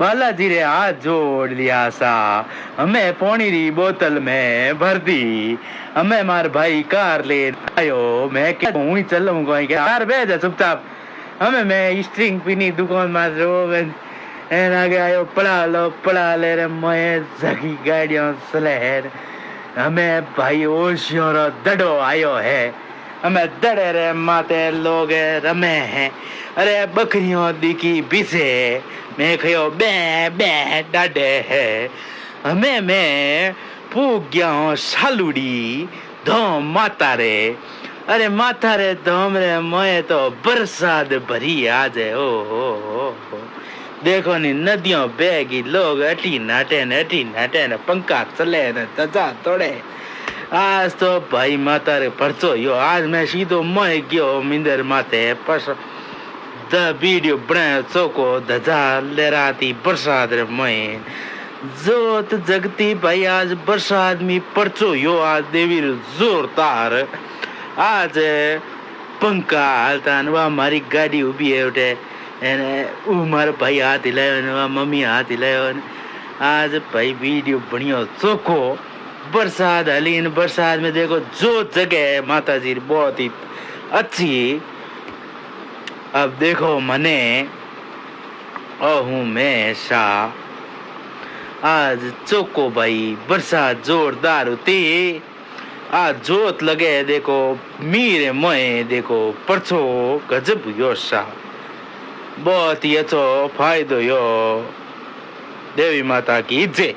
बालाजी रे हाथ जोड़ लिया सा, हमें पानी री बोतल में भर दी, हमें मार भाई कार ले आयो, मैं क्या हूँ ही चलूंगा कार भेज चुपचाप, हमें मैं स्ट्रिंग पीनी दुकान में रोगन एना के आयो पड़ा ले रे मैं जगी गाड़ियों सलेर, हमें भाई ओशियों रो दड़ो आयो है, हमें दड़े रे माते लोग रमे हैं, अरे बकरियों दिखी बिसे मैं खयो बे बे डाडे है, हमें मैं फूक गया हूँ सालुड़ी धोम माता रे, अरे माता रे धोम रे मैं तो बरसात भरी आज है ओ। देखो नी नदियों बहेगी लोग अटी नाटे न पंखा चले न चचा तोड़े, आज तो भाई माता रे परचो यो आज मैं सीधो मोह गयो मिंदर माते पस द वीडियो बनायो चौको धजा लहराती बरसात रे मोह जोत जगती भाई आज बरसात में परचो यो आज देवी जोरदार आज पंखा हालता वा मारी गाड़ी उभी है उठे एने उमर भाई हाथ हिलायो ने मम्मी हाथ हिलायो आज भाई वीडियो बढ़िया चोखो बरसात हलीन बरसात में देखो जो जगह है माता जी बहुत ही अच्छी। अब देखो मने हूँ मैं शाह आज चोको भाई बरसात जोरदार होती आज जोत लगे देखो मीरे मोए देखो परछो गजब यो शाह बहुत ही अच्छो फायदो यो देवी माता की जय।